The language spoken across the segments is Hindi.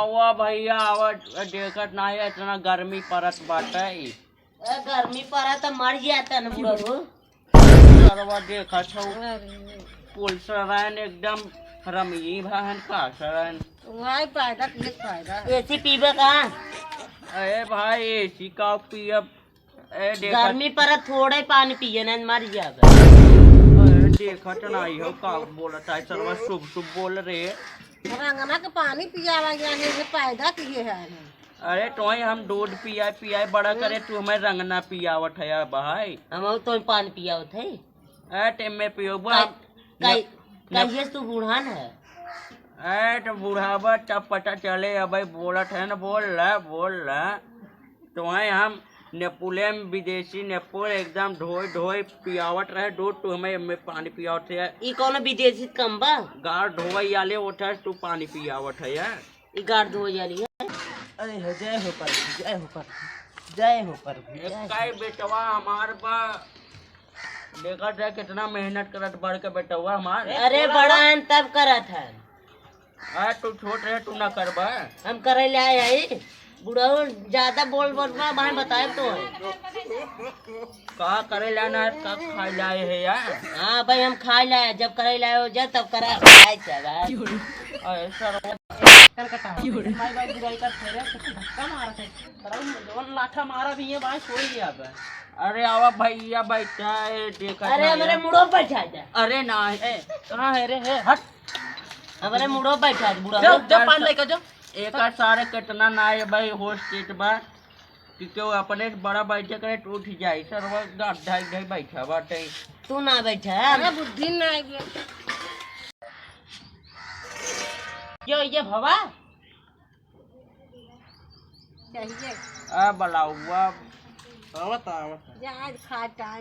आवा भैया आवा देखत नहीं इतना गर्मी परत बाटे। गर्मी पड़ा तो मर जाता न बुढ़ऊ। सरवा देखत हो पुलिस रहन एकदम रमी बहन का सरन वही फायदा किस फायदा एसी पीबे कहाँ। अरे भाई एसी का पियब गर्मी पड़ा थोड़ा ही पानी पिए न मर जाएगा। देखत नहीं हो का बोलता है सरवा शुभ शुभ बोल रहे रंगना के पानी पियावा जाने से फायदा किए है। अरे तो हम दूध पिया बड़ा करे तू हमें रंगना पियावत है भाई। हम तो पानी पियावत है टेम में पियो कहिए तू बूढ़ान है। तो बुढ़ावा तब पता चले अब बोलत है ना बोल रहा तो हम नेपुलियन विदेशी नेपुल एकदम ढोई पियावत रहे दूध तू हमें पानी पियावत है। ई कौन विदेशी कम बा गाड़ धोवई आले उठा तू पानी पियावत है यार। ई गाड़ धो जाली है। अरे जय हो पर जय हो पर जय हो पर काय बेटवा हमार बा देखा जाए कितना मेहनत करत बढ़ के बेटवा हमार। अरे बड़ा है तब करत है। तू छोट रहे तू ना करबा हम करे ले आए बुढ़ऊ ज्यादा बोल भाई बताए तो का करे लाना है का खाए लाए है यार। हाँ भाई हम खा लाए जब करे लाए हो जब तब करा खाए अरे सर भाई भाई बुराई कर फेरे धक्का मारा थे पर लाठा मारा भी है भाई छोड़ दिया अब। अरे आवा भैया बैठा है देखा अरे हमारे मुड़ो बैठा जा। अरे ना कहाँ है रे है हट हमारे मुड़ो बैठा बुढ़ा जो पान लेकर जो एक सारे कितना ना है भाई होश सीट बा क्योंकि वो अपने बड़ा बैठे करे टूट जाए सर वो गड्ढा बैठा बाटे तू ना बैठा है बुद्धि ना ये भवा चाहिए बलाउआ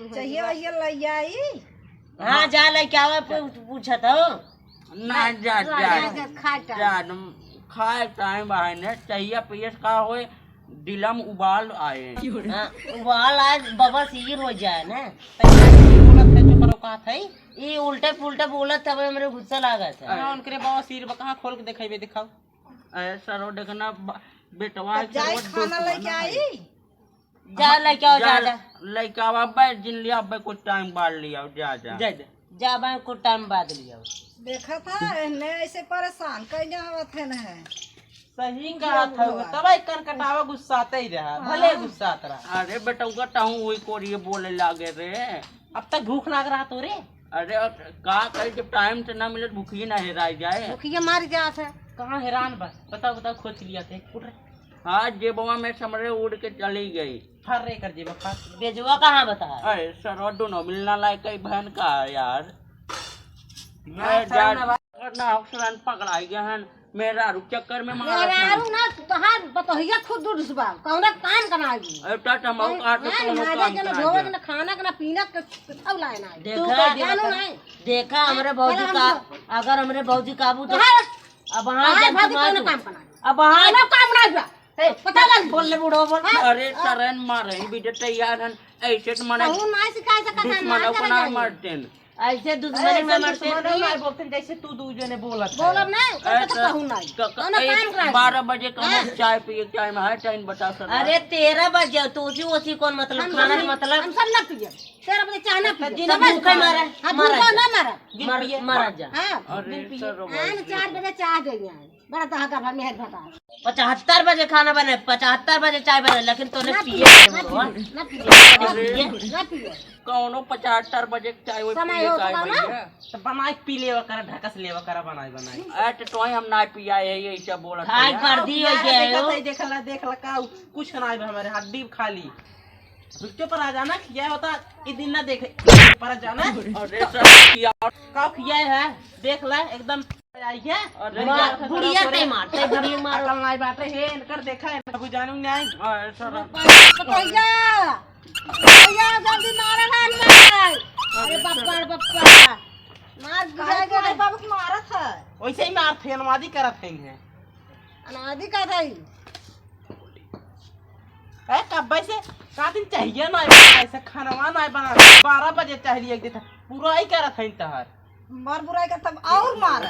चाहिए भैया ले आई। हाँ जा ले क्या पूछा था ना जा खाए टाइम आए ने चाहिए पीएस का होए दिलम उबाल आए उबाल आज बाबा सिर हो जाए ना ये उल्टे पुल्टे बोलत था मेरे गुस्सा लगा था। उनके बाबा सिर कहाँ खोल के दिखाई दिखाओ। अरे सर देखना बेटवा खाना लेके आई जा लेके आओ जा लेके आवा भाई जिन लिया भाई कुछ टाइम बाद लिया जा भाई कुछ टाइम बाद लिया देखा था ने ऐसे परेशान कहीं आवत है ना सही कहा था तब कर कटावा गुस्साते ही रहा भले गुस्सात रहा। अरे बेटा कहूँ वही कोरिए बोले लागे रे अब तक भूख लग रहा तो रे। अरे का कही जब टाइम से ना मिले भूखी ना हेरा जाए भूखिया मार जात है कहाँ हैरान बस बताओ खोज लिया थे हाँ जेबवा में समरे उड़ के चली गई फर रे कर जेब बेजुआ कहाँ बता। अरे सर दोनों मिलना लायक कई बहन का यार पकड़ाई गया है मेरा चक्कर में ना तोहार बतहिया खुद दुसबा कौन काम बनाई खाना का पीना सब लाए ना देखा हमारे भौजी का अगर हमारे भौजी काबू तो अब पता लग बोल ले बुढ़ो बोल। अरे सरन मारे बेटे तैयार है ऐसे तो मना दुश्मनों को ना मारते हैं ऐसे दुश्मनी में मरते नहीं बोलते जैसे तू दूजे ने बोला बोलब नहीं 12 बजे का चाय पिए चाय में है टाइम बता सर। अरे 13 बजे तो उसी कौन मतलब खाना मतलब हम सब ना पिए 13 बजे चाय ना पिए जिन भूखा मारा जा। अरे सर 4 बजे चाय दे दिया बड़ा तहा का मेहर बता 75 बजे खाना बने 75 बजे चाय बने लेकिन तूने पिए ना पिए कौनो 75 बजे चाय वो पिए चाय भैया तो बनाई पी लेवा कर ढकस लेवा कर बनाई तो हम ना पिया है ये सब बोला हाय कर दी हो गया हो देखला का कुछ ना हमारे हड्डी खाली रुचो पर आ जाना क्या होता इस दिन ना देखे पर जाना। अरे सर किया का किया है देख ले एकदम आई है बुढ़िया ते मारते बुढ़िया मार कल नहीं बाटे है इनकर देखा है अब जानू नहीं। अरे सर भैया जल्दी मारा ना अरे बप्पा मार जाएगा बाबू मारत है वैसे ही मार थे अनवादी करत हैं अनादि का था कब से का दिन चाहिए ना ऐसे खाना ना बना 12 बजे चाहिए एक दिन पूरा ही करत है तहार मार बुराई कर तब और मार